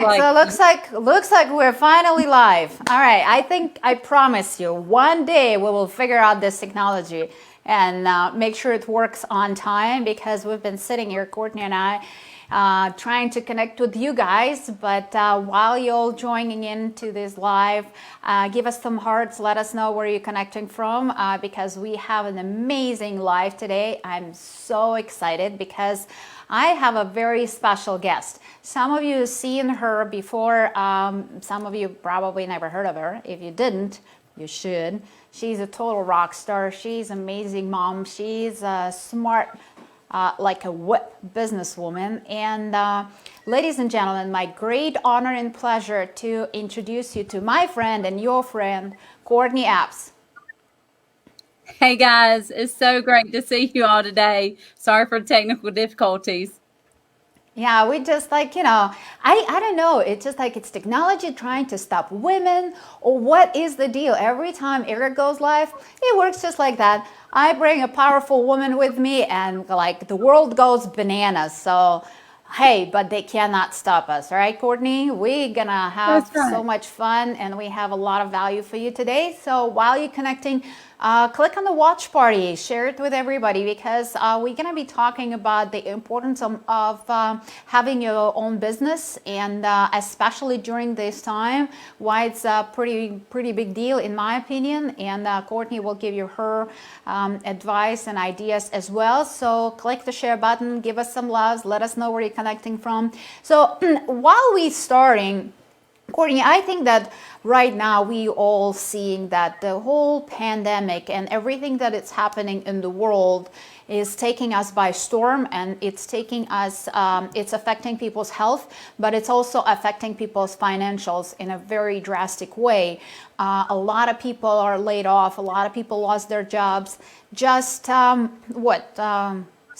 Like, So looks like we're finally live. All right, I promise you, one day we will figure out this technology and make sure it works on time because we've been sitting here, Courtney and I, trying to connect with you guys. But while you're joining into this live, give us some hearts. Let us know where you're connecting from because we have an amazing live today. I'm so excited because I have a very special guest. Some of you have seen her before. Some of you probably never heard of her. If you didn't, you should. She's a total rock star. She's an amazing mom. She's a smart, like a whip businesswoman. And ladies and gentlemen, my great honor and pleasure to introduce you to my friend and your friend, Courtney Apps. hey guys, it's so great to see you all today. Sorry for the technical difficulties. Yeah, we just I don't know. It's just like it's technology trying to stop women, or what is the deal? Every time Eric goes live, it works just like that. I bring a powerful woman with me, and like the world goes bananas. So, hey, but they cannot stop us, right, Courtney? We're gonna That's have so right. much fun, and we have a lot of value for you today. So while you're connecting, click on the watch party, share it with everybody because we're going to be talking about the importance of having your own business and especially during this time, why it's a pretty big deal in my opinion. And Courtney will give you her advice and ideas as well. So click the share button, give us some loves, let us know where you're connecting from. So while we're starting, Courtney, I think that right now we all seeing that the whole pandemic and everything that is happening in the world is taking us by storm, and it's taking us, it's affecting people's health, but it's also affecting people's financials in a very drastic way. A lot of people are laid off. A lot of people lost their jobs. Just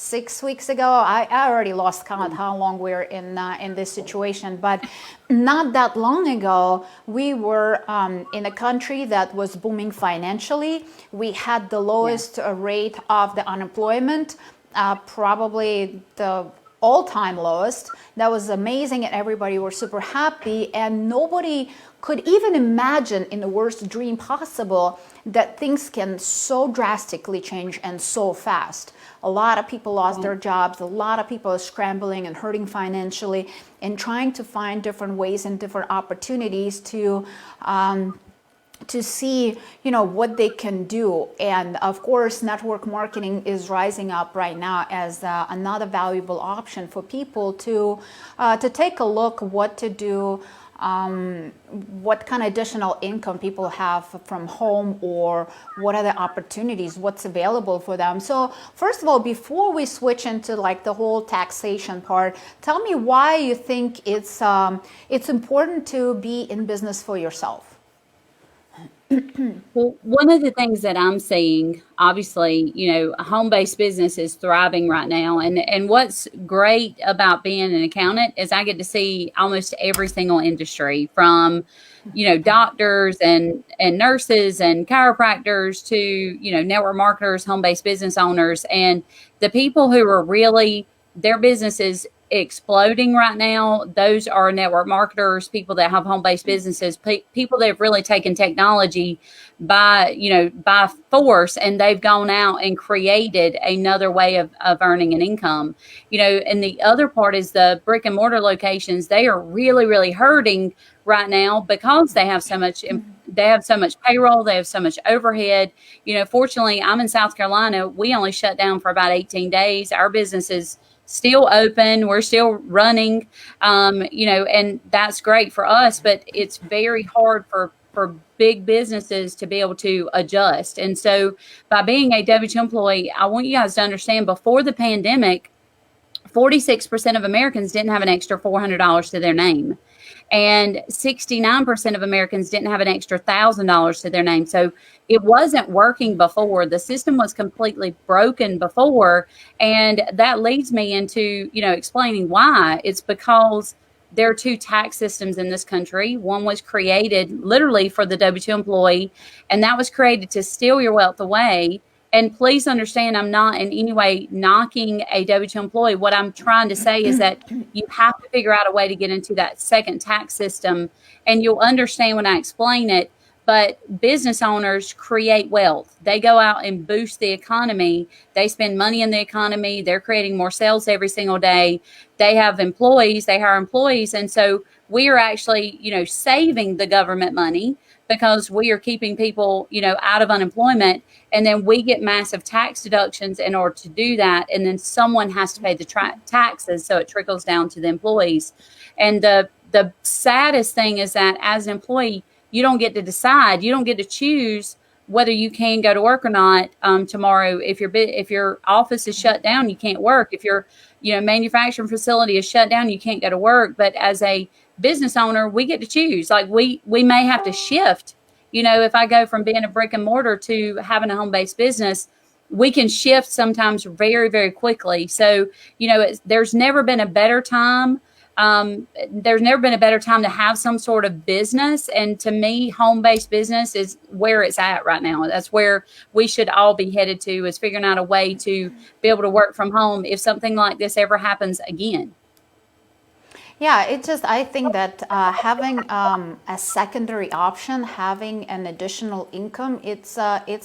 6 weeks ago. I already lost count how long we're in this situation, but not that long ago, we were in a country that was booming financially. We had the Yeah. lowest rate of the unemployment, probably the all-time lowest. That was amazing, and everybody were super happy, and nobody could even imagine in the worst dream possible that things can so drastically change and so fast. A lot of people lost their jobs. A lot of people are scrambling and hurting financially and trying to find different ways and different opportunities to see what they can do. And of course, network marketing is rising up right now as another valuable option for people to take a look what to do, what kind of additional income people have from home, or what are the opportunities, what's available for them. So first of all, before we switch into like the whole taxation part, tell me why you think it's important to be in business for yourself. Well, one of the things that I'm seeing, obviously, a home-based business is thriving right now. And what's great about being an accountant is I get to see almost every single industry from, doctors and nurses and chiropractors to, network marketers, home-based business owners, and the people who are really their businesses exploding right now. Those are network marketers, people that have home-based businesses, people that have really taken technology by force, and they've gone out and created another way of earning an income. And the other part is the brick and mortar locations. They are really, really hurting right now because they have so much payroll, they have so much overhead. Fortunately, I'm in South Carolina. We only shut down for about 18 days. Our business is still open. We're still running, and that's great for us, but it's very hard for big businesses to be able to adjust. And so by being a W-2 employee, I want you guys to understand before the pandemic, 46% of Americans didn't have an extra $400 to their name. And 69% of Americans didn't have an extra $1,000 to their name. So it wasn't working before. The system was completely broken before. And that leads me into, explaining why. It's because there are two tax systems in this country. One was created literally for the W-2 employee, and that was created to steal your wealth away. And please understand, I'm not in any way knocking a W-2 employee. What I'm trying to say is that you have to figure out a way to get into that second tax system, and you'll understand when I explain it. But business owners create wealth. They go out and boost the economy. They spend money in the economy. They're creating more sales every single day. They have employees. They hire employees. And so we are actually, saving the government money because we are keeping people, out of unemployment. And then we get massive tax deductions in order to do that. And then someone has to pay the taxes. So it trickles down to the employees. And the saddest thing is that as an employee, you don't get to decide. You don't get to choose whether you can go to work or not tomorrow. If your office is shut down, you can't work. If your manufacturing facility is shut down, you can't go to work. But as a business owner, we get to choose. Like we may have to shift. If I go from being a brick and mortar to having a home-based business, we can shift sometimes very, very quickly. So, there's never been a better time. There's never been a better time to have some sort of business. And to me, home-based business is where it's at right now. That's where we should all be headed to, is figuring out a way to be able to work from home if something like this ever happens again. Yeah, I think that having a secondary option, having an additional income, it's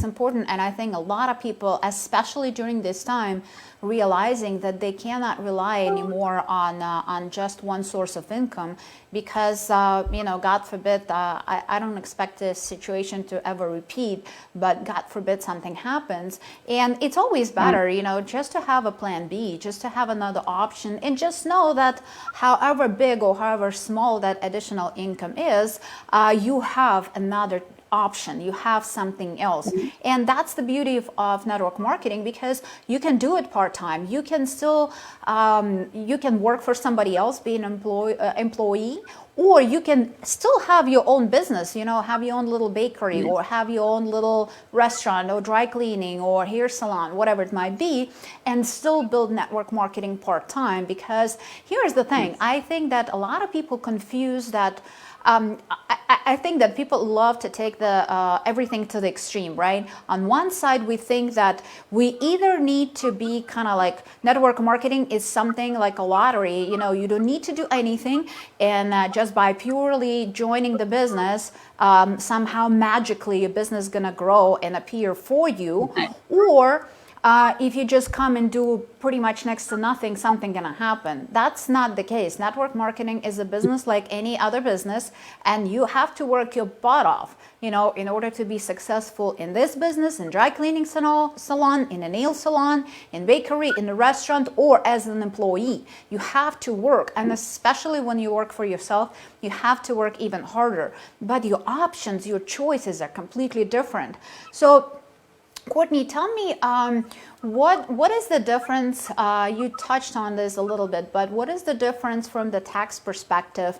important. And I think a lot of people, especially during this time, realizing that they cannot rely anymore on just one source of income, because God forbid, I don't expect this situation to ever repeat, but God forbid something happens, and it's always better, just to have a plan B, just to have another option, and just know that however big or however small that additional income is, you have another option, you have something else. And that's the beauty of network marketing, because you can do it part-time. You can still you can work for somebody else, be an employee, or you can still have your own business, have your own little bakery, or have your own little restaurant, or dry cleaning, or hair salon, whatever it might be, and still build network marketing part-time. Because here's the thing, I think that a lot of people confuse that. I think that people love to take the everything to the extreme, right? On one side, we think that we either need to be kind of like, network marketing is something like a lottery. You don't need to do anything, and just by purely joining the business, somehow magically your business is gonna grow and appear for you, or if you just come and do pretty much next to nothing, something gonna happen. That's not the case. Network marketing is a business like any other business, and you have to work your butt off, in order to be successful in this business, in dry cleaning salon, in a nail salon, in bakery, in a restaurant, or as an employee. You have to work, and especially when you work for yourself, you have to work even harder. But your options, your choices are completely different. So Courtney, tell me, what is the difference? You touched on this a little bit, but what is the difference from the tax perspective,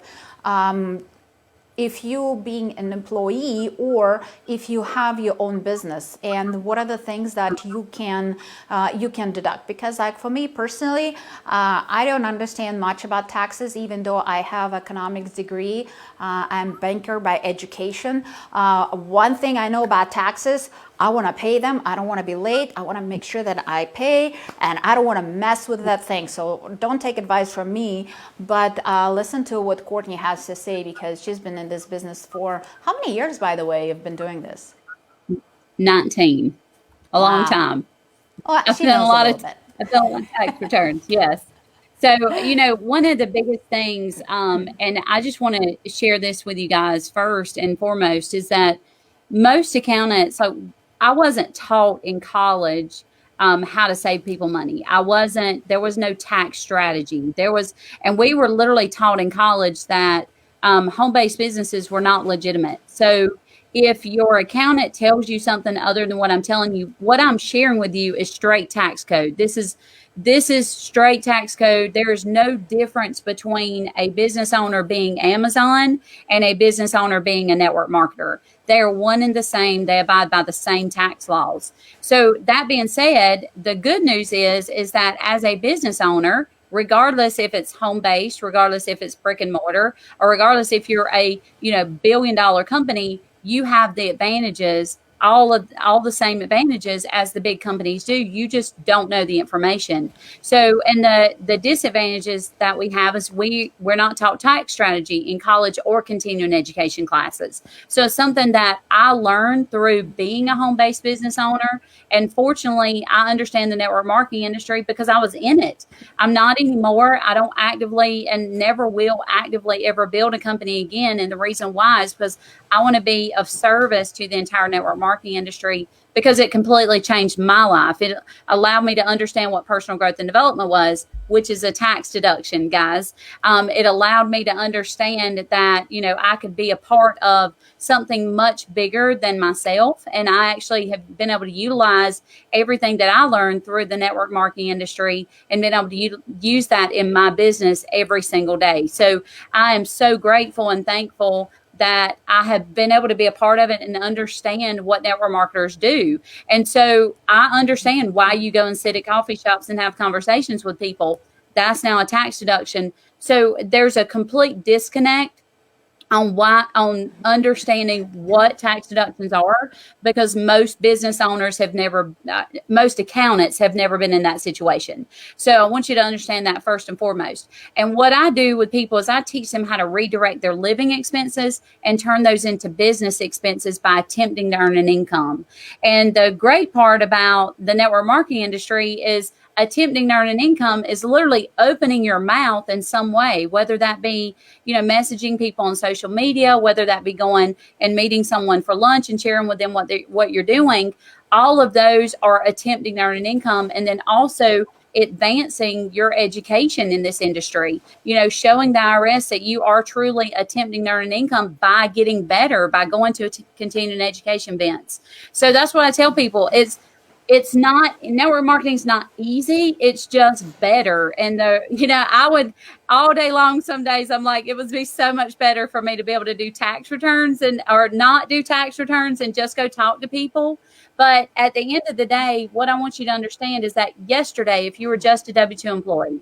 if you being an employee, or if you have your own business, and what are the things that you can deduct? Because like for me personally, I don't understand much about taxes, even though I have economics degree. I'm banker by education. One thing I know about taxes, I want to pay them. I don't want to be late. I want to make sure that I pay, and I don't want to mess with that thing. So don't take advice from me, but listen to what Courtney has to say, because she's been in this business for how many years, by the way, you've been doing this? 19, a long time. Well, I've done a lot of tax returns. Yes. So, one of the biggest things, and I just want to share this with you guys first and foremost, is that most accountants, so I wasn't taught in college how to save people money. There was no tax strategy. And we were literally taught in college that home-based businesses were not legitimate. So if your accountant tells you something other than what I'm telling you, what I'm sharing with you is straight tax code. This is straight tax code. There is no difference between a business owner being Amazon and a business owner being a network marketer. They're one and the same. They abide by the same tax laws. So that being said, the good news is that as a business owner, regardless if it's home-based, regardless if it's brick and mortar, or regardless if you're a $1 billion company, you have the advantages all the same advantages as the big companies do. You just don't know the information. So, and the disadvantages that we have is we're not taught tax strategy in college or continuing education classes. So it's something that I learned through being a home-based business owner. And fortunately, I understand the network marketing industry because I was in it. I'm not anymore. I don't actively and never will actively ever build a company again. And the reason why is because I want to be of service to the entire network marketing industry, because it completely changed my life. It allowed me to understand what personal growth and development was, which is a tax deduction, guys. It allowed me to understand that, I could be a part of something much bigger than myself. And I actually have been able to utilize everything that I learned through the network marketing industry and been able to use that in my business every single day. So I am so grateful and thankful that I have been able to be a part of it and understand what network marketers do. And so I understand why you go and sit at coffee shops and have conversations with people. That's now a tax deduction. So there's a complete disconnect on understanding what tax deductions are, because most business owners most accountants have never been in that situation. So I want you to understand that first and foremost. And what I do with people is I teach them how to redirect their living expenses and turn those into business expenses by attempting to earn an income. And the great part about the network marketing industry is attempting to earn an income is literally opening your mouth in some way, whether that be, messaging people on social media, whether that be going and meeting someone for lunch and sharing with them what you're doing. All of those are attempting to earn an income. And then also advancing your education in this industry, showing the IRS that you are truly attempting to earn an income by getting better, by going to continuing education events. So that's what I tell people. It's not, network marketing is not easy. It's just better. And I would all day long, some days I'm like, it would be so much better for me to be able to do tax returns or not do tax returns and just go talk to people. But at the end of the day, what I want you to understand is that yesterday, if you were just a W-2 employee,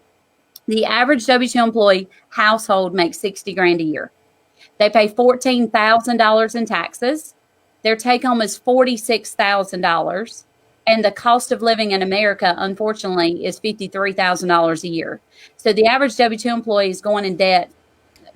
the average W-2 employee household makes $60,000 a year. They pay $14,000 in taxes. Their take home is $46,000. And the cost of living in America, unfortunately, is $53,000 a year. So the average W-2 employee is going in debt,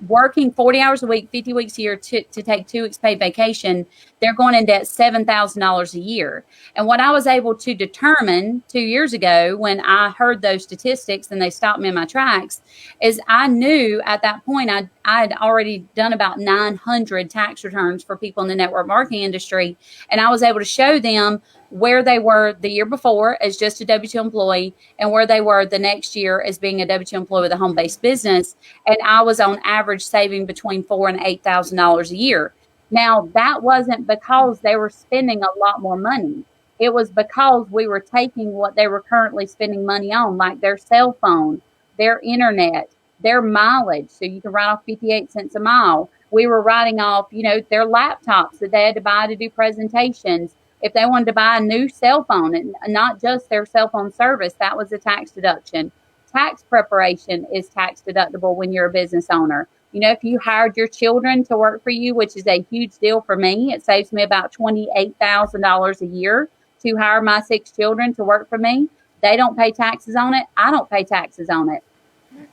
working 40 hours a week, 50 weeks a year to take 2 weeks paid vacation. They're going in debt $7,000 a year. And what I was able to determine 2 years ago when I heard those statistics and they stopped me in my tracks is I knew at that point I had already done about 900 tax returns for people in the network marketing industry. And I was able to show them where they were the year before as just a W-2 employee and where they were the next year as being a W-2 employee with a home-based business. And I was on average saving between $4,000 and $8,000 a year. Now, that wasn't because they were spending a lot more money. It was because we were taking what they were currently spending money on, like their cell phone, their internet, their mileage. So you can write off 58 cents a mile. We were writing off, their laptops that they had to buy to do presentations. If they wanted to buy a new cell phone and not just their cell phone service, that was a tax deduction. Tax preparation is tax deductible when you're a business owner. If you hired your children to work for you, which is a huge deal for me, it saves me about $28,000 a year to hire my 6 children to work for me. They don't pay taxes on it. I don't pay taxes on it.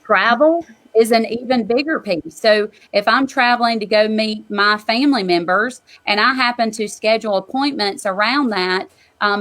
Travel is an even bigger piece. So if I'm traveling to go meet my family members and I happen to schedule appointments around that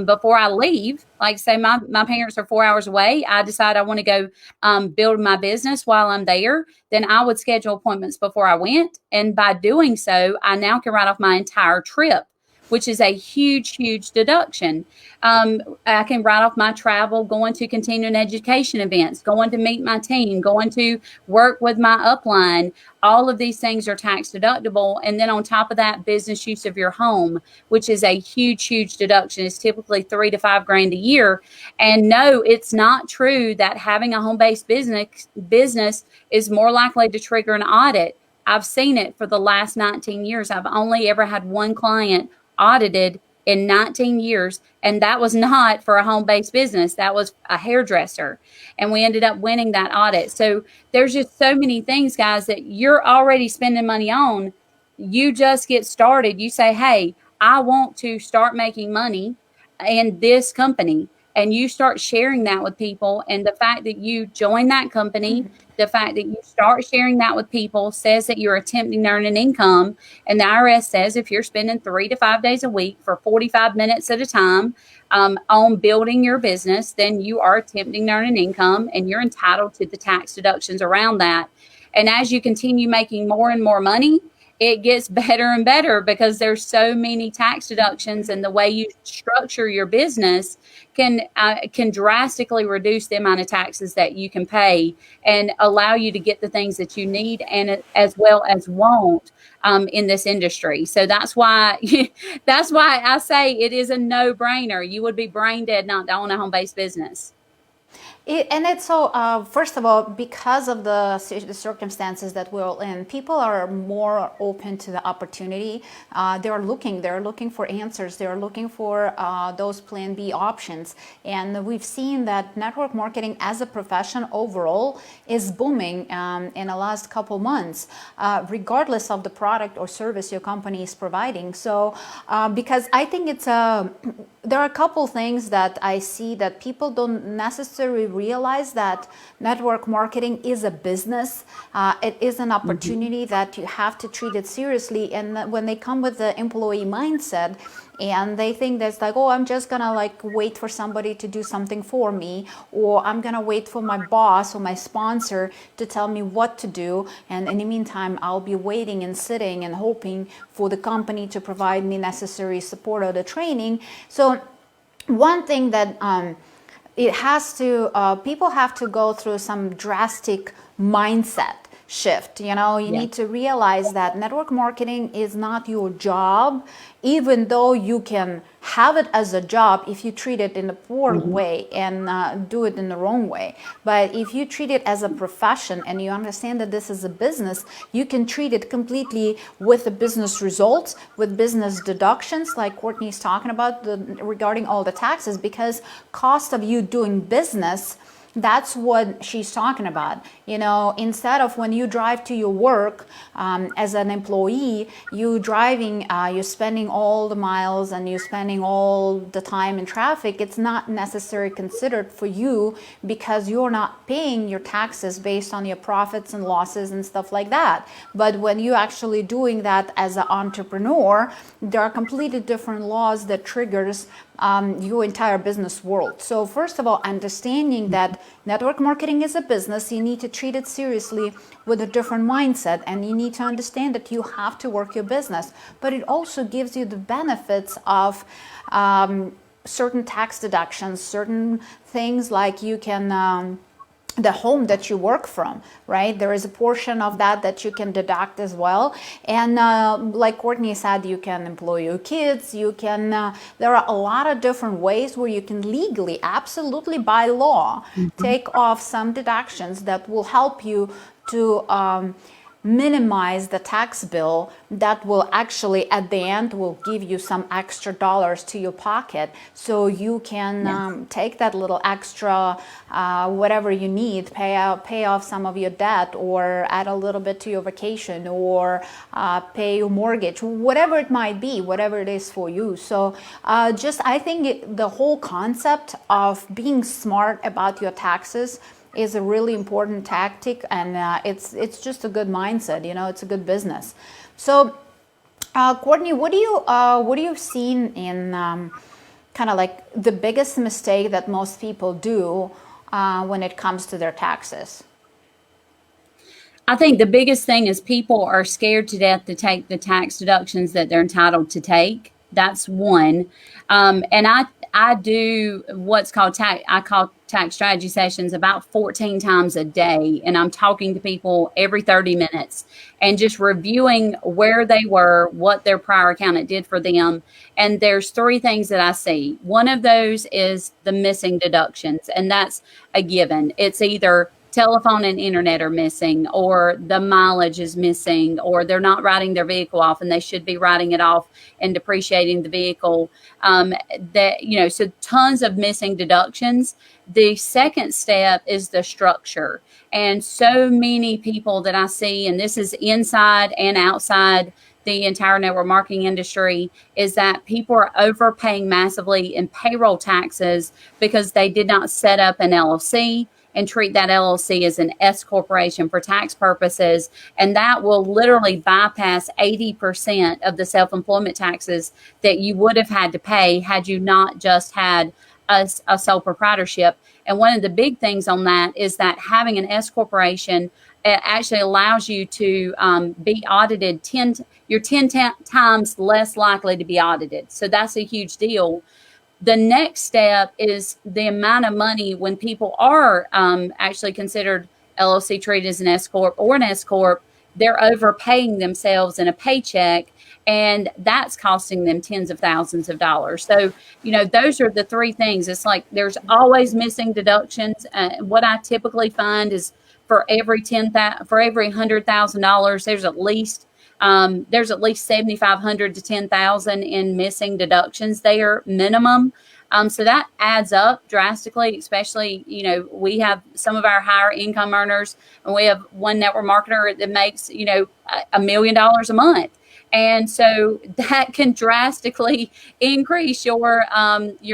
before I leave, like say my parents are 4 hours away, I decide I want to go build my business while I'm there, then I would schedule appointments before I went. And by doing so, I now can write off my entire trip, which is a huge, huge deduction. I can write off my travel, going to continuing education events, going to meet my team, going to work with my upline. All of these things are tax deductible. And then on top of that, business use of your home, which is a huge, huge deduction. It's typically $3,000 to $5,000 a year. And no, it's not true that having a home-based business is more likely to trigger an audit. I've seen it for the last 19 years. I've only ever had one client audited in 19 years, and that was not for a home-based business. That was a hairdresser, and we ended up winning that audit. So there's just so many things, guys, that you're already spending money on. You just get started. You say, hey, I want to start making money in this company. And you start sharing that with people. And the fact that you join that company, the fact that you start sharing that with people says that you're attempting to earn an income. And the IRS says if you're spending 3 to 5 days a week for 45 minutes at a time on building your business, then you are attempting to earn an income and you're entitled to the tax deductions around that. And as you continue making more and more money, it gets better and better because there's so many tax deductions, and the way you structure your business can drastically reduce the amount of taxes that you can pay and allow you to get the things that you need and as well as want in this industry. So that's why that's why I say it is a no-brainer. You would be brain dead not to own a home-based business. And it's so, first of all, because of the circumstances that we're in, people are more open to the opportunity. They're looking for answers. They're looking for those plan B options. And we've seen that network marketing as a profession overall is booming in the last couple months, regardless of the product or service your company is providing. So, because I think there are a couple things that I see that people don't necessarily realize, that network marketing is a business. It is an opportunity that you have to treat it seriously. And when they come with the employee mindset and they think that's like, oh, I'm just gonna like wait for somebody to do something for me, or I'm gonna wait for my boss or my sponsor to tell me what to do, and in the meantime I'll be waiting and sitting and hoping for the company to provide me necessary support or the training. So one thing that people have to go through some drastic mindset shift. You need to realize that network marketing is not your job, even though you can have it as a job if you treat it in a poor way and do it in the wrong way. But if you treat it as a profession and you understand that this is a business, you can treat it completely with the business results, with business deductions, like Courtney's talking about regarding all the taxes, because cost of you doing business, that's what she's talking about. Instead of when you drive to your work as an employee, you're spending all the miles and you're spending all the time in traffic. It's not necessarily considered for you because you're not paying your taxes based on your profits and losses and stuff like that. But when you're actually doing that as an entrepreneur, there are completely different laws that triggers your entire business world. So first of all, understanding that network marketing is a business, you need to treat it seriously with a different mindset, and you need to understand that you have to work your business. But it also gives you the benefits of certain tax deductions, certain things like you can the home that you work from, right? There is a portion of that you can deduct as well. And like Courtney said, you can employ your kids, there are a lot of different ways where you can legally, absolutely by law, take off some deductions that will help you to minimize the tax bill that will actually at the end will give you some extra dollars to your pocket, so you can take that little extra whatever you need, pay off some of your debt, or add a little bit to your vacation, or pay your mortgage, whatever it might be, whatever it is for you. So I think the whole concept of being smart about your taxes is a really important tactic, and it's just a good mindset. It's a good business. So, Courtney, what do you seen in kind of like the biggest mistake that most people do when it comes to their taxes? I think the biggest thing is people are scared to death to take the tax deductions that they're entitled to take. That's one. And I do what's called tax strategy sessions about 14 times a day. And I'm talking to people every 30 minutes and just reviewing where they were, what their prior accountant did for them. And there's three things that I see. One of those is the missing deductions, and that's a given. It's either telephone and internet are missing, or the mileage is missing, or they're not writing their vehicle off and they should be writing it off and depreciating the vehicle. So tons of missing deductions. The second step is the structure. And so many people that I see, and this is inside and outside the entire network marketing industry is that people are overpaying massively in payroll taxes because they did not set up an LLC and treat that LLC as an S corporation for tax purposes. And that will literally bypass 80% of the self-employment taxes that you would have had to pay had you not just had a sole proprietorship. And one of the big things on that is that having an S corporation, it actually allows you to be audited you're 10 times less likely to be audited. So that's a huge deal. The next step is the amount of money when people are actually considered LLC treated as an S corp or an S corp, they're overpaying themselves in a paycheck, and that's costing them tens of thousands of dollars. So, those are the three things. It's like there's always missing deductions. What I typically find is for every $100,000, there's at least $7,500 to $10,000 in missing deductions there minimum. So that adds up drastically, especially, we have some of our higher income earners, and we have one network marketer that makes, $1 million a month. And so that can drastically increase your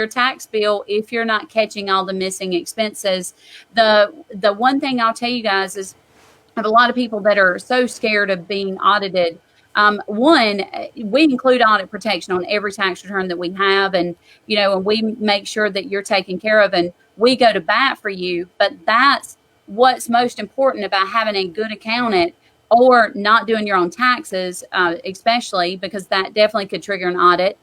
tax bill if you're not catching all the missing expenses. The one thing I'll tell you guys is I have a lot of people that are so scared of being audited. One, we include audit protection on every tax return that we have, and and we make sure that you're taken care of, and we go to bat for you. But that's what's most important about having a good accountant or not doing your own taxes, especially because that definitely could trigger an audit.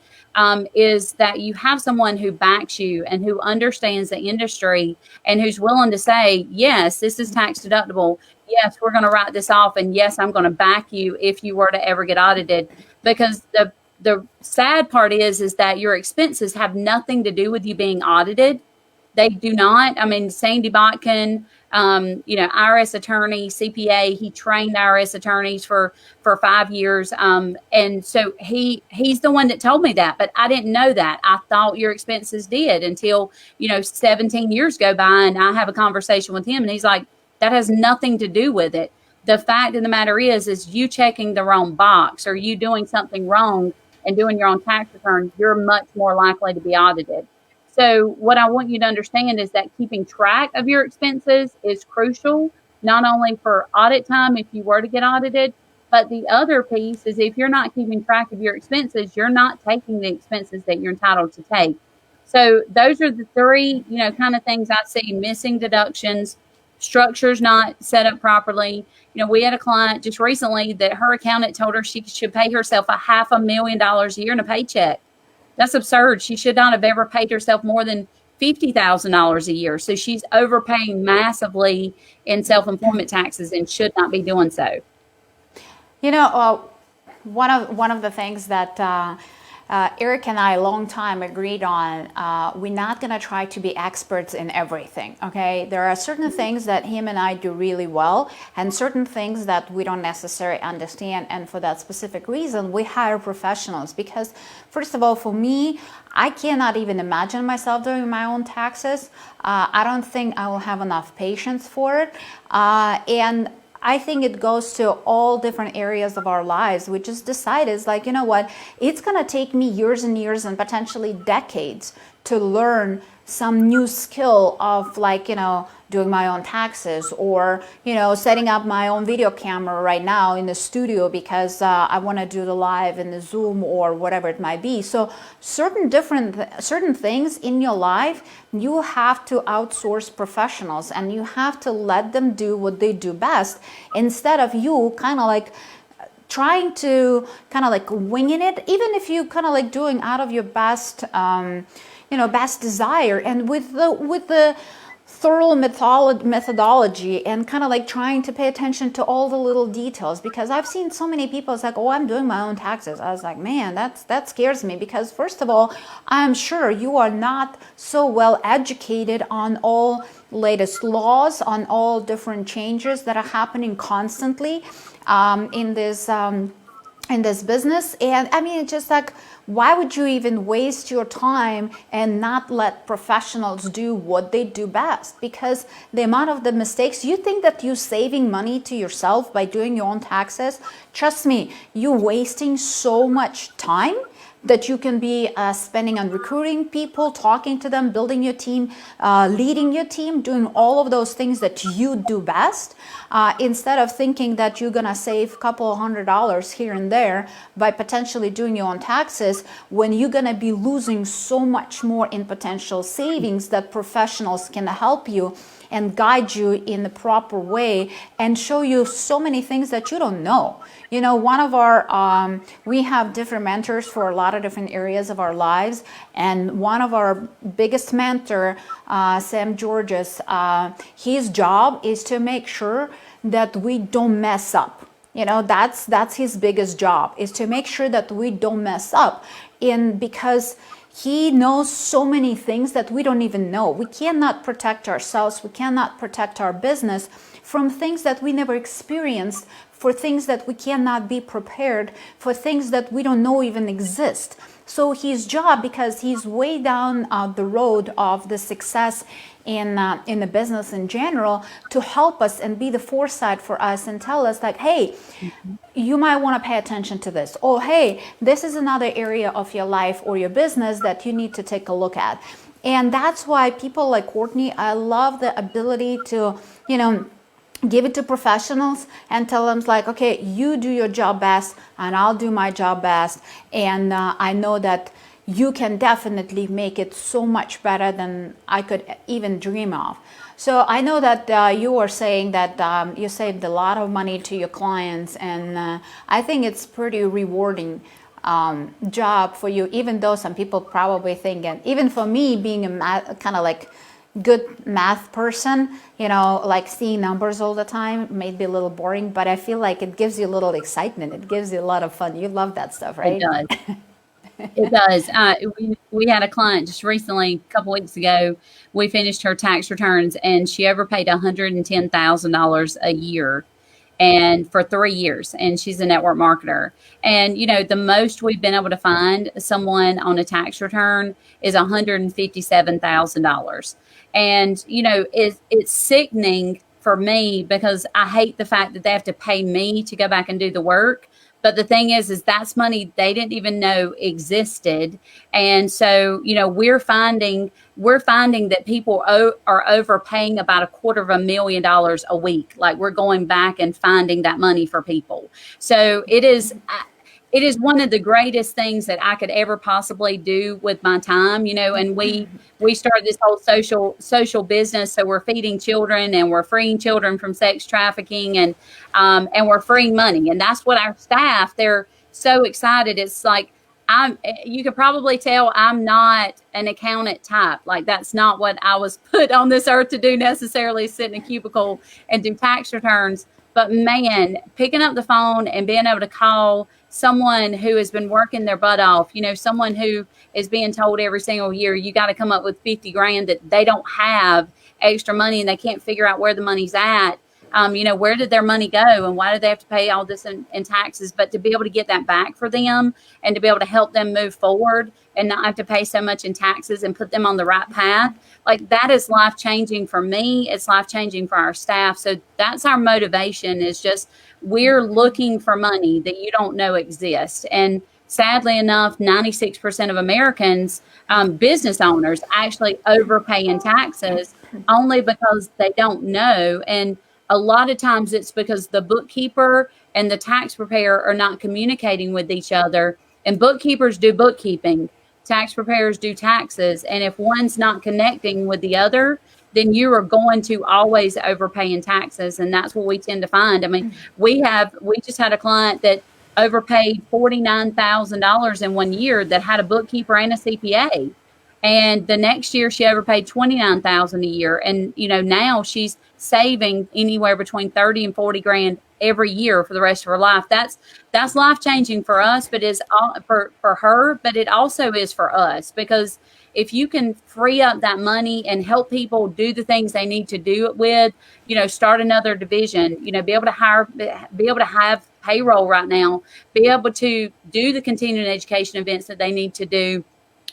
Is that you have someone who backs you and who understands the industry and who's willing to say, yes, this is tax deductible. Yes, we're going to write this off. And yes, I'm going to back you if you were to ever get audited. Because the sad part is that your expenses have nothing to do with you being audited. They do not. I mean, Sandy Botkin, IRS attorney, CPA, he trained IRS attorneys for 5 years. And so he's the one that told me that, but I didn't know that. I thought your expenses did until, 17 years go by, and I have a conversation with him, and he's like, that has nothing to do with it. The fact of the matter is you checking the wrong box or you doing something wrong and doing your own tax return, you're much more likely to be audited. So what I want you to understand is that keeping track of your expenses is crucial, not only for audit time if you were to get audited, but the other piece is if you're not keeping track of your expenses, you're not taking the expenses that you're entitled to take. So those are the three, kind of things I see: missing deductions, structures not set up properly. We had a client just recently that her accountant told her she should pay herself $500,000 a year in a paycheck. That's absurd. She should not have ever paid herself more than $50,000 a year. So she's overpaying massively in self-employment taxes and should not be doing so. One of the things that Eric and I a long time agreed on, we're not going to try to be experts in everything, okay? There are certain things that him and I do really well and certain things that we don't necessarily understand, and for that specific reason, we hire professionals because, first of all, for me, I cannot even imagine myself doing my own taxes. I don't think I will have enough patience for it, and I think it goes to all different areas of our lives. We just decided, it's like, it's going to take me years and years and potentially decades to learn some new skill of doing my own taxes or, setting up my own video camera right now in the studio because I want to do the live in the Zoom or whatever it might be. So certain things in your life, you have to outsource professionals and you have to let them do what they do best instead of you kind of like trying to winging it, even if you kind of doing out of your best best desire and with the thorough methodology and trying to pay attention to all the little details. Because I've seen so many people, it's like, oh, I'm doing my own taxes. I was like, man, that scares me, because first of all, I'm sure you are not so well educated on all latest laws, on all different changes that are happening constantly in this business. And I mean, it's just like, why would you even waste your time and not let professionals do what they do best? Because the amount of the mistakes, you think that you're saving money to yourself by doing your own taxes. Trust me, you're wasting so much time that you can be spending on recruiting people, talking to them, building your team, leading your team, doing all of those things that you do best, instead of thinking that you're gonna save a couple of $100 here and there by potentially doing your own taxes, when you're gonna be losing so much more in potential savings that professionals can help you and guide you in the proper way and show you so many things that you don't know. You know, one of our, we have different mentors for a lot of different areas of our lives. And one of our biggest mentor, Sam Georges, his job is to make sure that we don't mess up. You know, that's his biggest job, is to make sure that we don't mess up. Because he knows so many things that we don't even know. We cannot protect ourselves. We cannot protect our business from things that we never experienced, for things that we cannot be prepared, for things that we don't know even exist. So his job, because he's way down the road of the success in the business in general, to help us and be the foresight for us and tell us like, hey, you might want to pay attention to this. Or hey, this is another area of your life or your business that you need to take a look at. And that's why people like Courtney, I love the ability to, you know, give it to professionals and tell them like, okay, you do your job best and I'll do my job best. And I know that you can definitely make it so much better than I could even dream of. So I know that you were saying that you saved a lot of money to your clients, and I think it's pretty rewarding job for you, even though some people probably think, and even for me being a kind of like good math person, you know, like seeing numbers all the time may be a little boring, but I feel like it gives you a little excitement. It gives you a lot of fun. You love that stuff, right? It does. It does. We had a client just recently, a couple weeks ago. We finished her tax returns, and she overpaid $110,000 a year, and for 3 years. And she's a network marketer. And you know, the most we've been able to find someone on a tax return is $157,000. And you know, it's sickening for me, because I hate the fact that they have to pay me to go back and do the work. But the thing is that's money they didn't even know existed. And so, you know, we're finding that people are overpaying about $250,000 a week. Like, we're going back and finding that money for people. So it is one of the greatest things that I could ever possibly do with my time, you know. And we started this whole social business. So we're feeding children, and we're freeing children from sex trafficking, and we're freeing money. And that's what our staff, they're so excited. It's like, you could probably tell I'm not an accountant type. Like, that's not what I was put on this earth to do necessarily, sit in a cubicle and do tax returns. But man, picking up the phone and being able to call someone who has been working their butt off, you know, someone who is being told every single year, you got to come up with 50 grand, that they don't have extra money and they can't figure out where the money's at. You know, where did their money go, and why do they have to pay all this in taxes? But to be able to get that back for them, and to be able to help them move forward and not have to pay so much in taxes, and put them on the right path, like, that is life changing for me. It's life changing for our staff. So that's our motivation, is just, we're looking for money that you don't know exists. And sadly enough, 96% of Americans, business owners, actually overpay in taxes only because they don't know. And a lot of times it's because the bookkeeper and the tax preparer are not communicating with each other. And bookkeepers do bookkeeping, tax preparers do taxes. And if one's not connecting with the other, then you are going to always overpay in taxes. And that's what we tend to find. I mean, we just had a client that overpaid $49,000 in 1 year, that had a bookkeeper and a CPA. And the next year she overpaid $29,000 a year. And, you know, now she's saving anywhere between 30 and 40 grand every year for the rest of her life. That's life changing for us, but is for her, but it also is for us, because if you can free up that money and help people do the things they need to do it with, you know, start another division, you know, be able to have payroll right now, be able to do the continuing education events that they need to do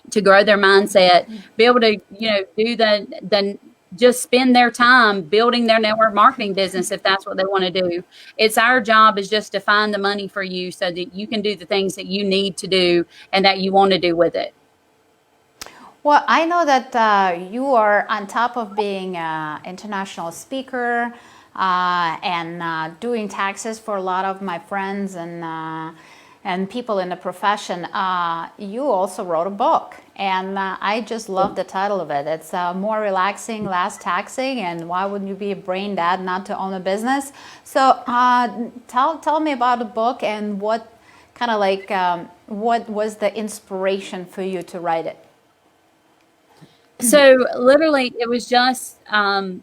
to grow their mindset, be able to, do the just spend their time building their network marketing business if that's what they want to do. It's our job is just to find the money for you so that you can do the things that you need to do and that you want to do with it. Well, I know that you are on top of being an international speaker and doing taxes for a lot of my friends and people in the profession. You also wrote a book, and I just love the title of it. It's More Relaxing, Less Taxing, and why wouldn't you be a brain dad not to own a business? So tell me about the book and what kind of like, what was the inspiration for you to write it? So literally it was just, 2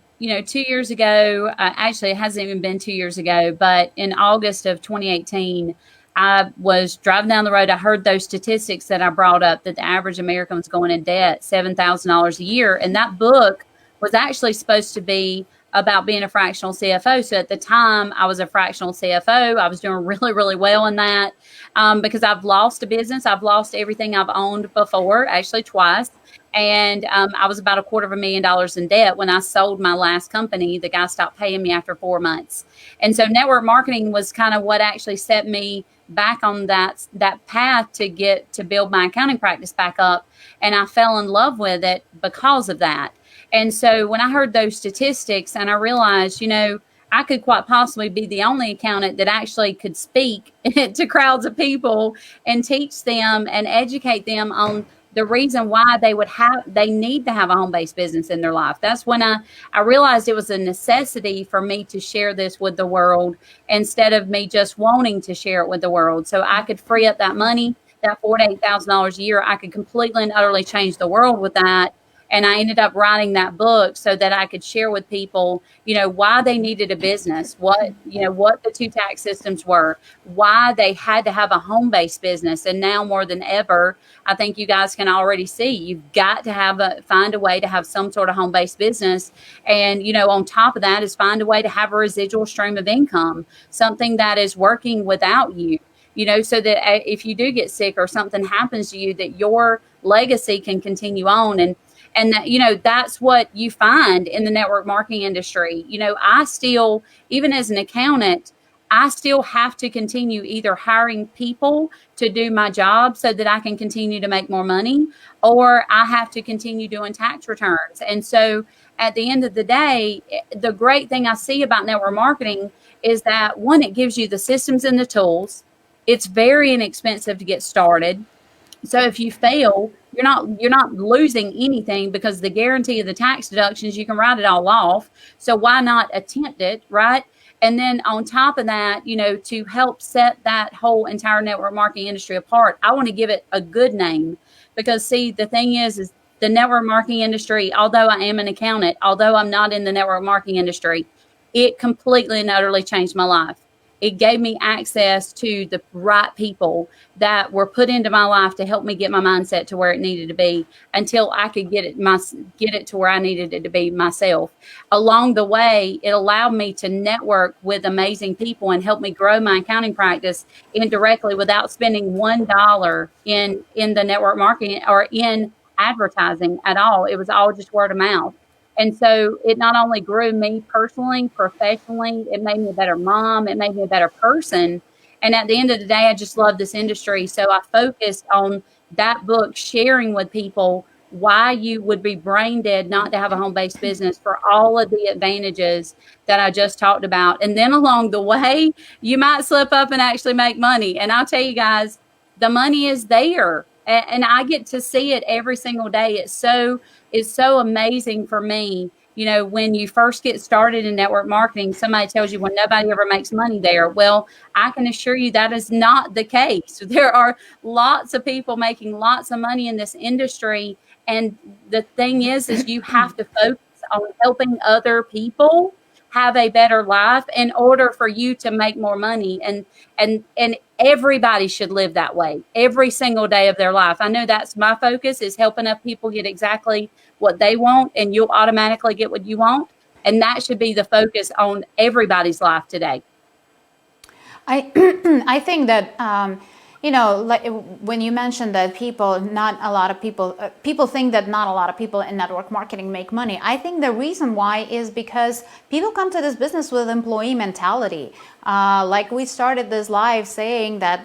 years ago, actually it hasn't even been 2 years ago, but in August of 2018, I was driving down the road. I heard those statistics that I brought up, that the average American was going in debt $7,000 a year. And that book was actually supposed to be about being a fractional CFO. So at the time I was a fractional CFO. I was doing really, really well in that because I've lost a business. I've lost everything I've owned before, actually twice. And I was about $250,000 in debt when I sold my last company. The guy stopped paying me after 4 months. And so network marketing was kind of what actually set me back on that path to build my accounting practice back up. And I fell in love with it because of that. And so when I heard those statistics and I realized, I could quite possibly be the only accountant that actually could speak to crowds of people and teach them and educate them on the reason why they need to have a home-based business in their life. That's when I realized it was a necessity for me to share this with the world instead of me just wanting to share it with the world. So I could free up that money, that $4,000 to $8,000 a year. I could completely and utterly change the world with that. And I ended up writing that book so that I could share with people, why they needed a business, what the two tax systems were, why they had to have a home-based business. And now more than ever, I think you guys can already see you've got to find a way to have some sort of home-based business. And, on top of that is find a way to have a residual stream of income, something that is working without you. So that if you do get sick or something happens to you, that your legacy can continue on. And that, that's what you find in the network marketing industry. I still, even as an accountant, I still have to continue either hiring people to do my job so that I can continue to make more money, or I have to continue doing tax returns. And so at the end of the day, the great thing I see about network marketing is that, one, it gives you the systems and the tools. It's very inexpensive to get started. So if you fail, you're not losing anything, because the guarantee of the tax deductions, you can write it all off. So why not attempt it, right? And then on top of that, to help set that whole entire network marketing industry apart, I want to give it a good name, because see, the thing is the network marketing industry, although I am an accountant, although I'm not in the network marketing industry, it completely and utterly changed my life. It gave me access to the right people that were put into my life to help me get my mindset to where it needed to be until I could get it to where I needed it to be myself. Along the way, it allowed me to network with amazing people and help me grow my accounting practice indirectly without spending $1 in the network marketing or in advertising at all. It was all just word of mouth. And so it not only grew me personally, professionally, it made me a better mom, it made me a better person. And at the end of the day, I just love this industry. So I focused on that book, sharing with people why you would be brain dead not to have a home-based business for all of the advantages that I just talked about. And then along the way, you might slip up and actually make money. And I'll tell you guys, the money is there. And I get to see it every single day. It's so amazing for me. When you first get started in network marketing, somebody tells you, well, nobody ever makes money there. Well, I can assure you that is not the case. There are lots of people making lots of money in this industry. And the thing is you have to focus on helping other people have a better life in order for you to make more money. And everybody should live that way every single day of their life. I know that's my focus, is helping other people get exactly what they want, and you'll automatically get what you want. And that should be the focus on everybody's life today. I I think that you know, like when you mentioned that not a lot of people, people think that not a lot of people in network marketing make money. I think the reason why is because people come to this business with employee mentality. Like we started this live saying that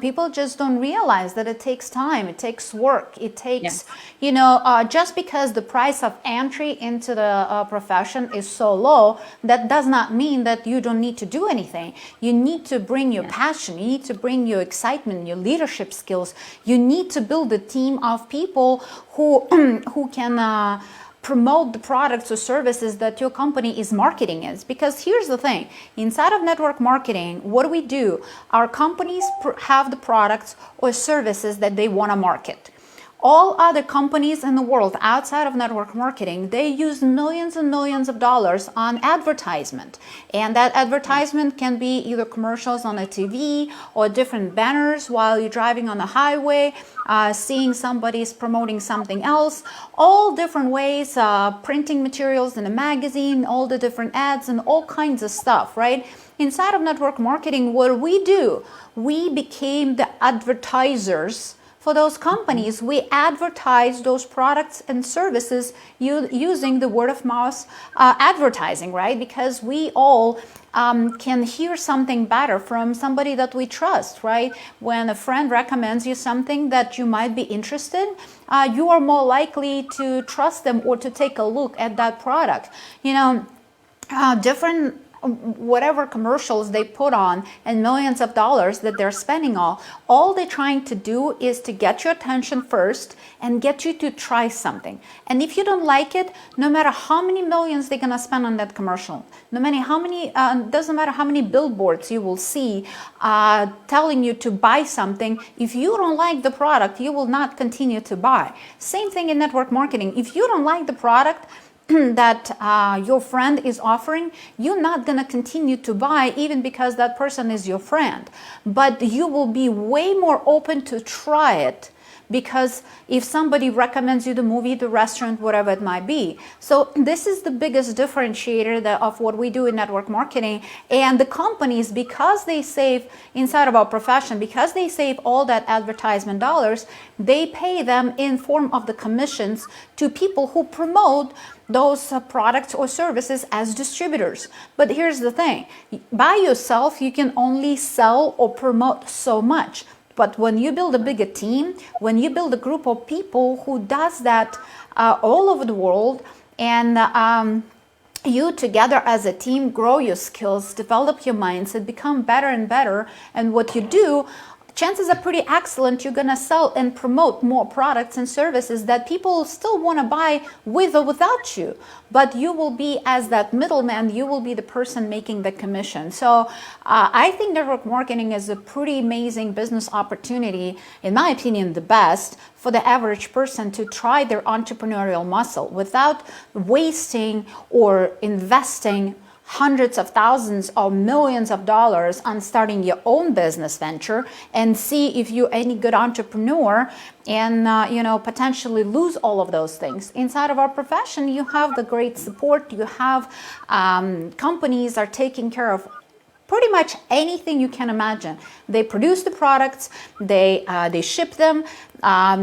people just don't realize that it takes time, it takes work, it takes, Yes. you know, just because the price of entry into the profession is so low, that does not mean that you don't need to do anything. You need to bring your Yeah. passion, you need to bring your excitement, your leadership skills. You need to build a team of people who who can promote the products or services that your company is marketing is. Because here's the thing, inside of network marketing, what do we do? Our companies have the products or services that they want to market. All other companies in the world outside of network marketing, they use millions and millions of dollars on advertisement. And that advertisement can be either commercials on a TV or different banners while you're driving on the highway, seeing somebody's promoting something else, all different ways, printing materials in a magazine, all the different ads and all kinds of stuff, right? Inside of network marketing, what we do, we became the advertisers for those companies. We advertise those products and services using the word of mouth advertising, right? Because we all can hear something better from somebody that we trust, right? When a friend recommends you something that you might be interested, you are more likely to trust them or to take a look at that product. You know, different whatever commercials they put on and millions of dollars that they're spending all they're trying to do is to get your attention first and get you to try something. And if you don't like it, no matter how many millions they're gonna spend on that commercial, no matter how many, doesn't matter how many billboards you will see telling you to buy something, if you don't like the product, you will not continue to buy. Same thing in network marketing. If you don't like the product that your friend is offering, you're not going to continue to buy even because that person is your friend. But you will be way more open to try it because if somebody recommends you the movie, the restaurant, whatever it might be. So this is the biggest differentiator of what we do in network marketing. And the companies, because they save inside of our profession, because they save all that advertisement dollars, they pay them in form of the commissions to people who promote those products or services as distributors. But here's the thing, by yourself, you can only sell or promote so much. But when you build a bigger team, when you build a group of people who does that all over the world, and you together as a team grow your skills, develop your mindset, become better and better, and what you do, chances are pretty excellent you're going to sell and promote more products and services that people still want to buy with or without you. But you will be, as that middleman, you will be the person making the commission. So I think network marketing is a pretty amazing business opportunity, in my opinion, the best for the average person to try their entrepreneurial muscle without wasting or investing hundreds of thousands or millions of dollars on starting your own business venture, and see if you're any good entrepreneur and potentially lose all of those things. Inside of our profession, you have the great support. You have companies are taking care of pretty much anything you can imagine. They produce the products, they ship them,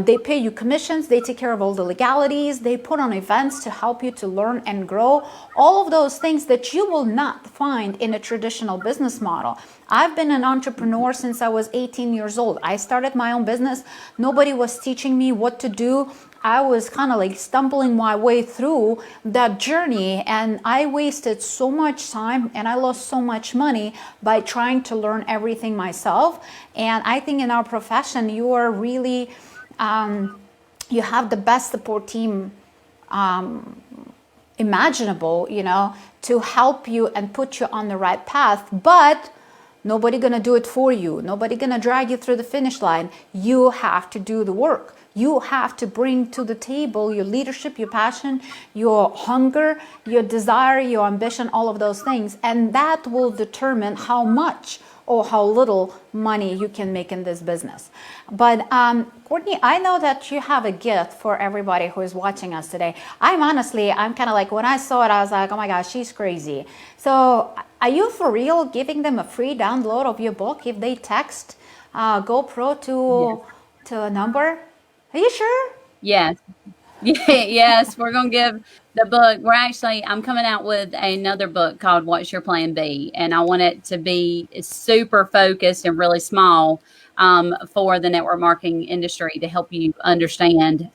they pay you commissions, they take care of all the legalities, they put on events to help you to learn and grow. All of those things that you will not find in a traditional business model. I've been an entrepreneur since I was 18 years old. I started my own business. Nobody was teaching me what to do. I was kind of like stumbling my way through that journey, and I wasted so much time and I lost so much money by trying to learn everything myself. And I think in our profession, you are really, you have the best support team imaginable, to help you and put you on the right path. But nobody gonna do it for you. Nobody gonna drag you through the finish line. You have to do the work. You have to bring to the table your leadership, your passion, your hunger, your desire, your ambition, all of those things. And that will determine how much or how little money you can make in this business. But Courtney, I know that you have a gift for everybody who is watching us today. I'm kind of like, when I saw it, I was like, oh my gosh, she's crazy. So Are you for real giving them a free download of your book if they text GoPro Yes. to a number? Are you sure? Yes. Yes, we're going to give the book. I'm coming out with another book called What's Your Plan B? And I want it to be super focused and really small for the network marketing industry to help you understand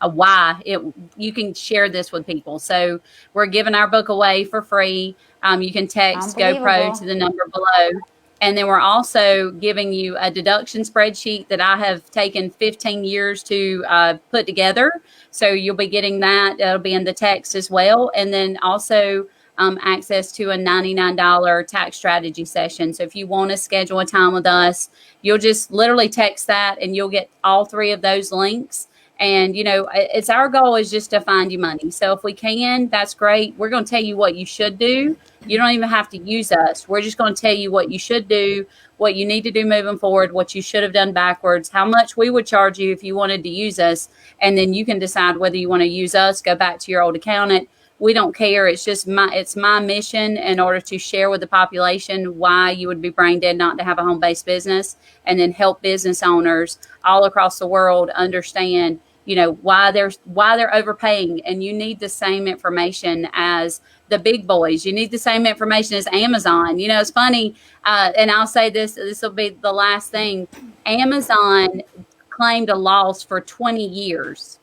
you can share this with people. So we're giving our book away for free. You can text GoPro to Unbelievable. the number below. And then we're also giving you a deduction spreadsheet that I have taken 15 years to put together. So you'll be getting that. It'll be in the text as well. And then also access to a $99 tax strategy session. So if you want to schedule a time with us, you'll just literally text that and you'll get all three of those links. And, it's our goal is just to find you money. So if we can, that's great. We're going to tell you what you should do. You don't even have to use us. We're just going to tell you what you should do, what you need to do moving forward, what you should have done backwards, how much we would charge you if you wanted to use us. And then you can decide whether you want to use us, go back to your old accountant. We don't care. It's my mission in order to share with the population why you would be brain dead not to have a home-based business, and then help business owners all across the world understand why they're overpaying. And you need the same information as the big boys. You need the same information as Amazon. It's funny, and I'll say this will be the last thing. Amazon claimed a loss for 20 years.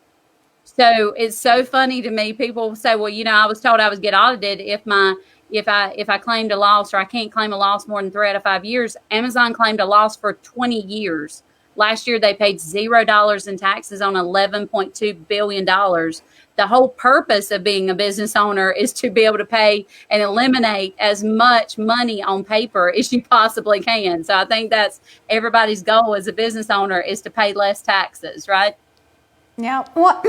So it's so funny to me. People say, well, I was told I would get audited if I claimed a loss, or I can't claim a loss more than 3 out of 5 years. Amazon claimed a loss for 20 years. Last year, they paid $0 in taxes on $11.2 billion. The whole purpose of being a business owner is to be able to pay and eliminate as much money on paper as you possibly can. So I think that's everybody's goal as a business owner, is to pay less taxes, right? Yeah, well,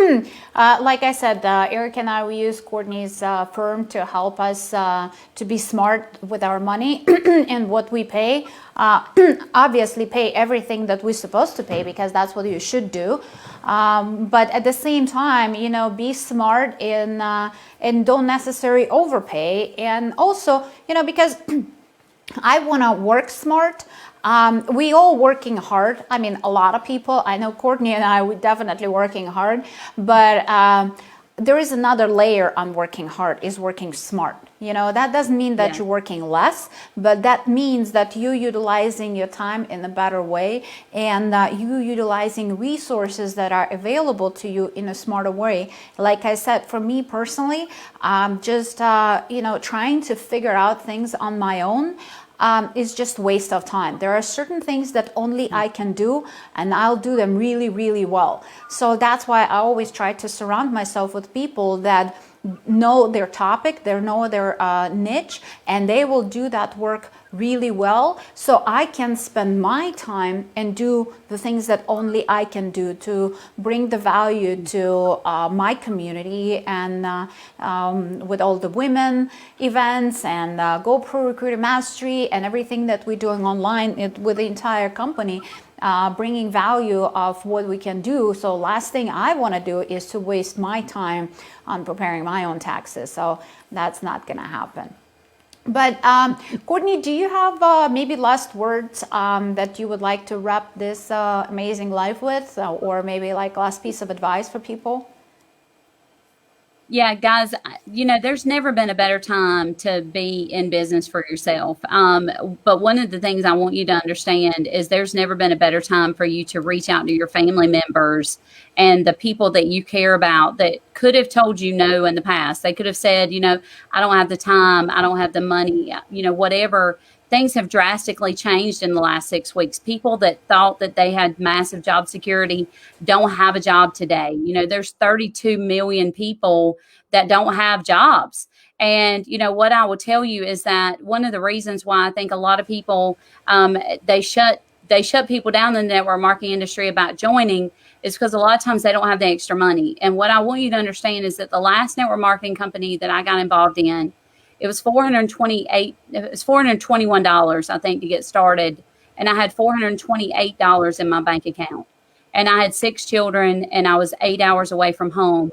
like I said, Eric and I, we use Courtney's firm to help us to be smart with our money and what we pay. Obviously, pay everything that we're supposed to pay, because that's what you should do. But at the same time, be smart and don't necessarily overpay. And also, because I want to work smart. We all working hard. I mean, a lot of people, I know Courtney and I, we're definitely working hard, but there is another layer on working hard, is working smart. That doesn't mean that you're working less, but that means that you're utilizing your time in a better way, and you utilizing resources that are available to you in a smarter way. Like I said, for me personally, just, trying to figure out things on my own is just waste of time. There are certain things that only I can do, and I'll do them really, really well. So that's why I always try to surround myself with people that know their topic, they know their niche, and they will do that work really well. So I can spend my time and do the things that only I can do to bring the value to my community, and with all the women events and GoPro Recruiter Mastery and everything that we're doing online with the entire company. Bringing value of what we can do. So last thing I want to do is to waste my time on preparing my own taxes. So that's not going to happen. But Courtney, do you have maybe last words that you would like to wrap this amazing life with, or maybe like last piece of advice for people? Yeah, guys, there's never been a better time to be in business for yourself. But one of the things I want you to understand is there's never been a better time for you to reach out to your family members and the people that you care about that could have told you no in the past. They could have said, I don't have the time, I don't have the money, whatever. Things have drastically changed in the last 6 weeks. People that thought that they had massive job security don't have a job today. There's 32 million people that don't have jobs. And, what I will tell you is that one of the reasons why I think a lot of people, they shut people down in the network marketing industry about joining is because a lot of times they don't have the extra money. And what I want you to understand is that the last network marketing company that I got involved in, it was $421, I think, to get started. And I had $428 in my bank account. And I had 6 children, and I was 8 hours away from home.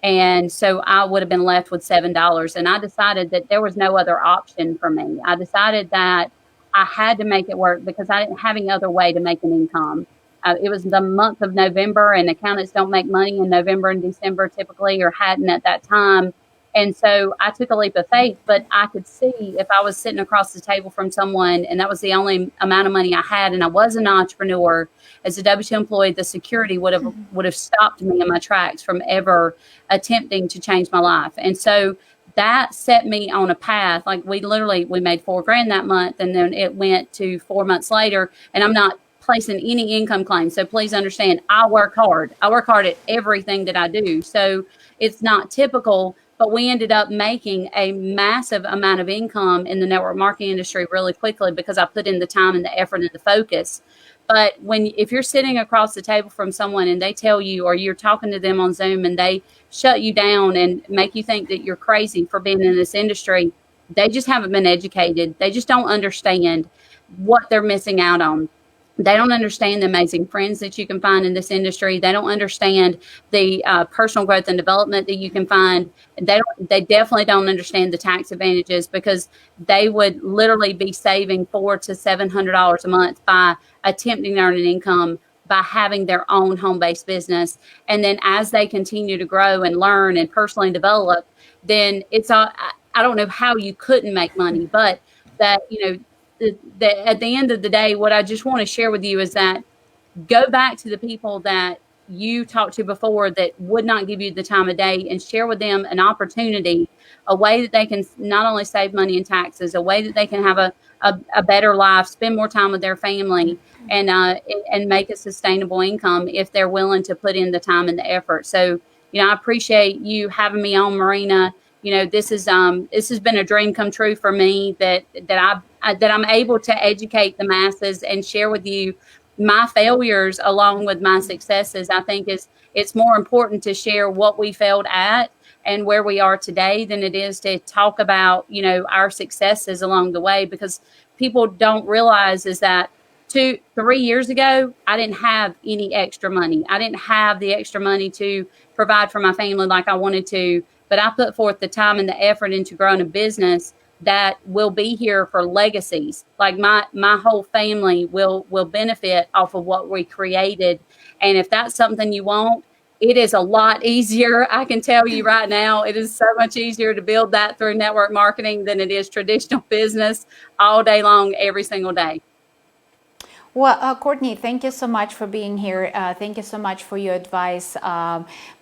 And so I would have been left with $7. And I decided that there was no other option for me. I decided that I had to make it work because I didn't have any other way to make an income. It was the month of November, and accountants don't make money in November and December typically, or hadn't at that time. And so I took a leap of faith, but I could see if I was sitting across the table from someone and that was the only amount of money I had, and I was an entrepreneur as a W-2 employee, the security would have stopped me in my tracks from ever attempting to change my life. And so that set me on a path. Like we made $4,000 that month, and then it went to 4 months later, and I'm not placing any income claims. So please understand, I work hard. I work hard at everything that I do. So it's not typical, but we ended up making a massive amount of income in the network marketing industry really quickly because I put in the time and the effort and the focus. But if you're sitting across the table from someone and they tell you, or you're talking to them on Zoom and they shut you down and make you think that you're crazy for being in this industry, they just haven't been educated. They just don't understand what they're missing out on. They don't understand the amazing friends that you can find in this industry. They don't understand the personal growth and development that you can find. They definitely don't understand the tax advantages, because they would literally be saving $400 to $700 a month by attempting to earn an income by having their own home-based business. And then as they continue to grow and learn and personally develop, then I don't know how you couldn't make money, but that, at the end of the day, what I just want to share with you is that go back to the people that you talked to before that would not give you the time of day, and share with them an opportunity, a way that they can not only save money in taxes, a way that they can have a better life, spend more time with their family, and make a sustainable income if they're willing to put in the time and the effort. So, I appreciate you having me on, Marina. This has been a dream come true for me, that I'm able to educate the masses and share with you my failures along with my successes. I think it's more important to share what we failed at and where we are today than it is to talk about, our successes along the way, because people don't realize is that 3 years ago, I didn't have any extra money. I didn't have the extra money to provide for my family like I wanted to. But I put forth the time and the effort into growing a business that will be here for legacies. Like my whole family will benefit off of what we created. And if that's something you want, it is a lot easier. I can tell you right now, it is so much easier to build that through network marketing than it is traditional business all day long, every single day. Well, Courtney, thank you so much for being here. Thank you so much for your advice.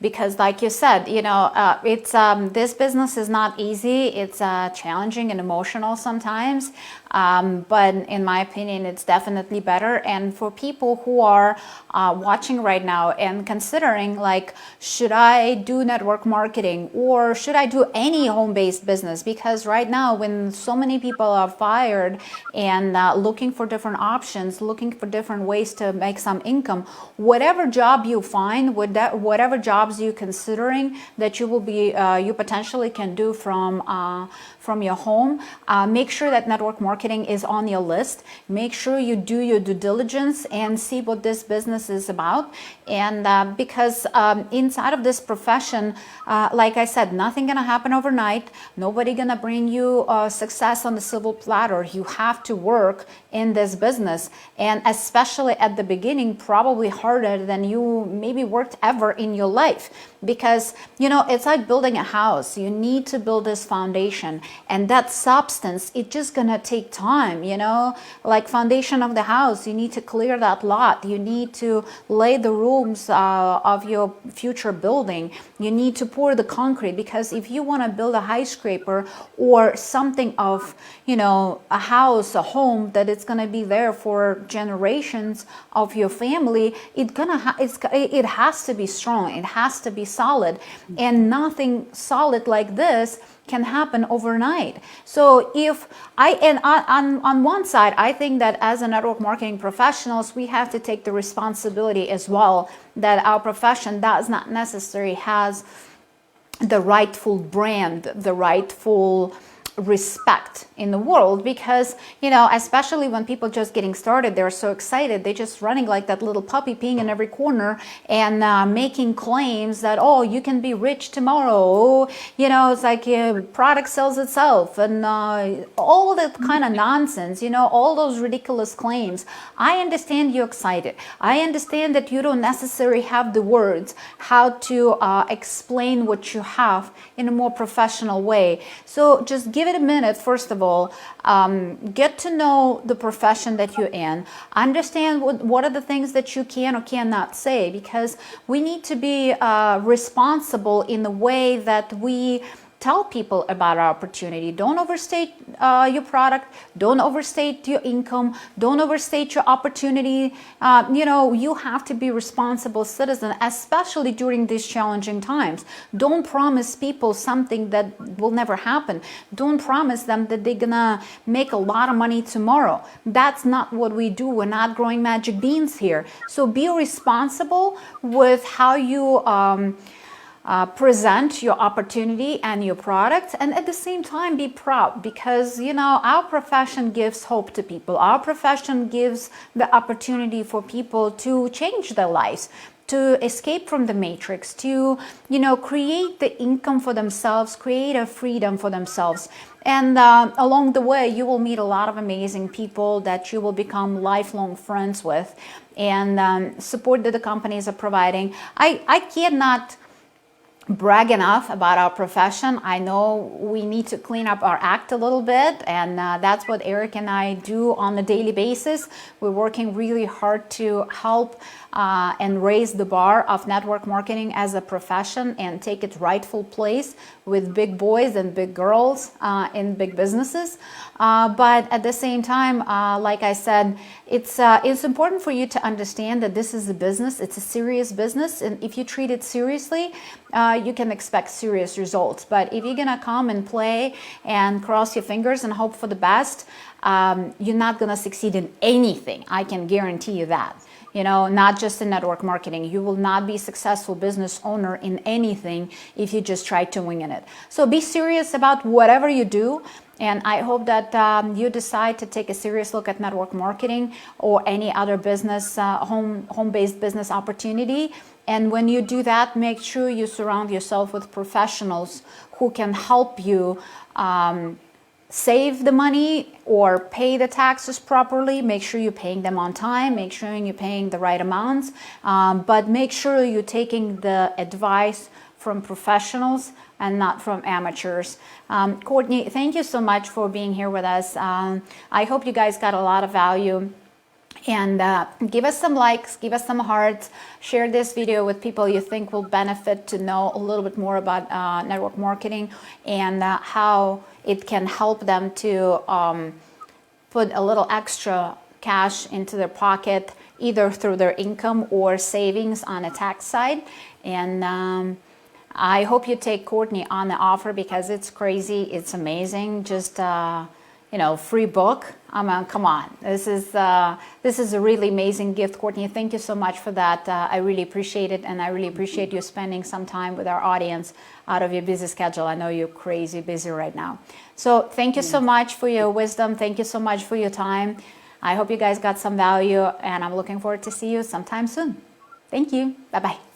Because, like you said, it's this business is not easy. It's challenging and emotional sometimes. But in my opinion, it's definitely better. And for people who are watching right now and considering, like, should I do network marketing or should I do any home-based business? Because right now, when so many people are fired and looking for different options, looking for different ways to make some income, whatever job you find, whatever jobs you're considering that you potentially can do from your home, make sure that network marketing is on your list. Make sure you do your due diligence and see what this business is about. And because inside of this profession, like I said, nothing gonna happen overnight. Nobody gonna bring you success on the silver platter. You have to work in this business, and especially at the beginning, probably harder than you maybe worked ever in your life, because it's like building a house. You need to build this foundation, and that substance, it's just gonna take time. Like foundation of the house, you need to clear that lot, you need to lay the rooms of your future building, you need to pour the concrete, because if you want to build a skyscraper or something of a house, a home that it's going to be there for generations of your family, it has to be strong, it has to be solid, and nothing solid like this can happen overnight. So on one side, I think that as a network marketing professionals, we have to take the responsibility as well that our profession does not necessarily has the rightful brand, the rightful respect in the world, because especially when people just getting started, they're so excited, they're just running like that little puppy peeing in every corner and making claims that, oh, you can be rich tomorrow, it's like product sells itself, and all that kind of nonsense, all those ridiculous claims. I understand you're excited. I understand that you don't necessarily have the words how to explain what you have in a more professional way. So just give it a minute. First of all, get to know the profession that you're in. Understand what are the things that you can or cannot say, because we need to be responsible in the way that we tell people about our opportunity. Don't overstate your product. Don't overstate your income. Don't overstate your opportunity. You have to be responsible citizen, especially during these challenging times. Don't promise people something that will never happen. Don't promise them that they're gonna make a lot of money tomorrow. That's not what we do. We're not growing magic beans here. So be responsible with how you present your opportunity and your product, and at the same time be proud, because our profession gives hope to people. Our profession gives the opportunity for people to change their lives, to escape from the matrix, to create the income for themselves, create a freedom for themselves. And along the way, you will meet a lot of amazing people that you will become lifelong friends with, and support that the companies are providing. I cannot brag enough about our profession. I know we need to clean up our act a little bit, and that's what Eric and I do on a daily basis. We're working really hard to help and raise the bar of network marketing as a profession and take its rightful place with big boys and big girls in big businesses. But at the same time, like I said, it's important for you to understand that this is a business. It's a serious business, and if you treat it seriously, you can expect serious results. But if you're gonna come and play and cross your fingers and hope for the best, you're not gonna succeed in anything. I can guarantee you that. Not just in network marketing. You will not be a successful business owner in anything if you just try to wing it. So be serious about whatever you do. And I hope that you decide to take a serious look at network marketing or any other business, home-based business opportunity. And when you do that, make sure you surround yourself with professionals who can help you save the money or pay the taxes properly. Make sure you're paying them on time. Make sure you're paying the right amounts. But make sure you're taking the advice from professionals and not from amateurs. Courtney, thank you so much for being here with us. I hope you guys got a lot of value. And give us some likes, give us some hearts, share this video with people you think will benefit to know a little bit more about network marketing and how it can help them to put a little extra cash into their pocket, either through their income or savings on a tax side. And I hope you take Courtney on the offer, because it's crazy, it's amazing. Just free book. Come on, this is a really amazing gift, Courtney. Thank you so much for that. I really appreciate it, and I really appreciate you spending some time with our audience out of your busy schedule. I know you're crazy busy right now. So thank you so much for your wisdom. Thank you so much for your time. I hope you guys got some value, and I'm looking forward to see you sometime soon. Thank you. Bye-bye.